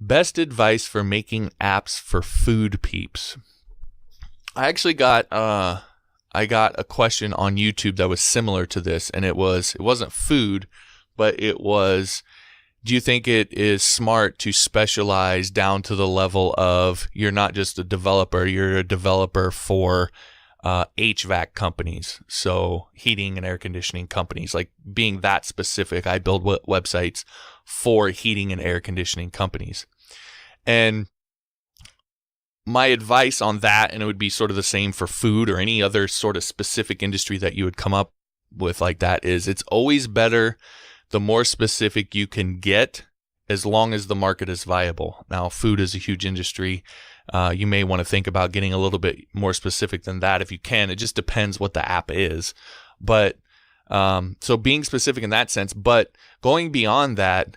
Best advice for making apps for food peeps. I actually got a question on YouTube that was similar to this, and it wasn't food, but it was, do you think it is smart to specialize down to the level of you're not just a developer, you're a developer for HVAC companies, so heating and air conditioning companies, like being that specific. I build websites for heating and air conditioning companies. And my advice on that, and it would be sort of the same for food or any other sort of specific industry that you would come up with like that, is it's always better the more specific you can get, as long as the market is viable. Now, food is a huge industry. You may want to think about getting a little bit more specific than that if you can. It just depends what the app is. But so being specific in that sense, but going beyond that,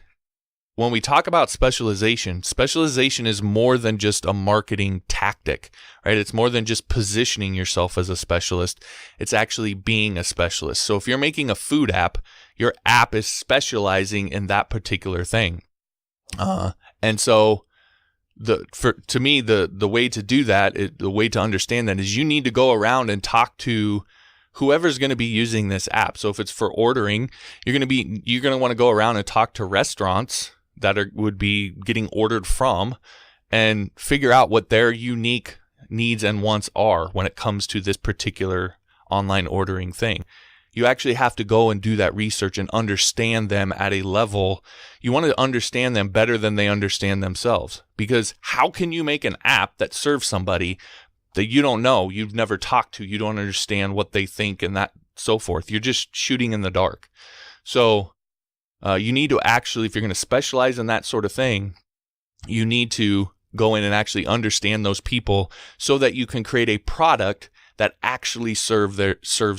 when we talk about specialization is more than just a marketing tactic, right? It's more than just positioning yourself as a specialist. It's actually being a specialist. So if you're making a food app, your app is specializing in that particular thing. And so to me, the way to do that, the way to understand that is you need to go around and talk to whoever's going to be using this app. So if it's for ordering, you're going to want to go around and talk to restaurants that would be getting ordered from, and figure out what their unique needs and wants are when it comes to this particular online ordering thing. You actually have to go and do that research and understand them at a level. You want to understand them better than they understand themselves, because how can you make an app that serves somebody that you don't know, you've never talked to, you don't understand what they think and that so forth? You're just shooting in the dark. So you need to actually, if you're going to specialize in that sort of thing, you need to go in and actually understand those people so that you can create a product that actually serves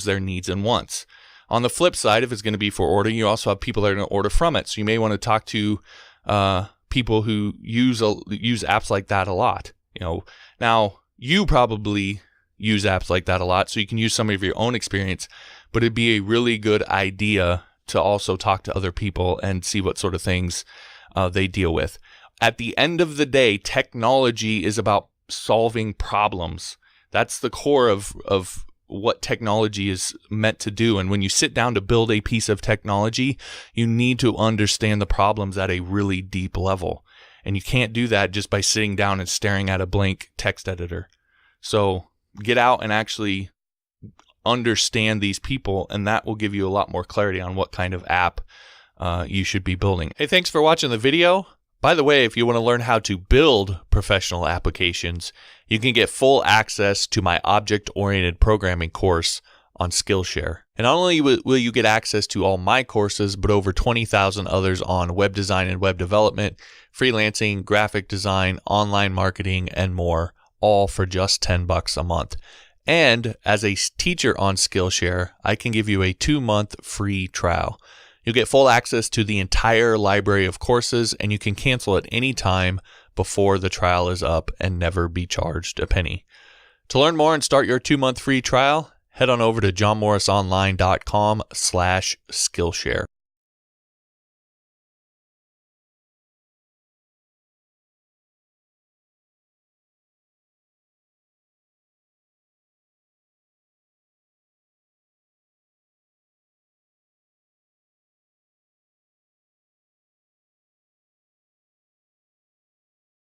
their needs and wants. On the flip side, if it's going to be for ordering, you also have people that are going to order from it. So you may want to talk to people who use apps like that a lot. Now you probably use apps like that a lot, so you can use some of your own experience, but it'd be a really good idea to also talk to other people and see what sort of things they deal with. At the end of the day, technology is about solving problems. That's the core of what technology is meant to do. And when you sit down to build a piece of technology, you need to understand the problems at a really deep level. And you can't do that just by sitting down and staring at a blank text editor. So get out and actually understand these people, and that will give you a lot more clarity on what kind of app you should be building. Hey, thanks for watching the video. By the way, if you want to learn how to build professional applications, you can get full access to my object-oriented programming course on Skillshare. And not only will you get access to all my courses, but over 20,000 others on web design and web development, freelancing, graphic design, online marketing, and more, all for just $10 a month. And as a teacher on Skillshare, I can give you a 2-month free trial. You'll get full access to the entire library of courses, and you can cancel at any time before the trial is up and never be charged a penny. To learn more and start your 2-month free trial, head on over to johnmorrisonline.com/Skillshare.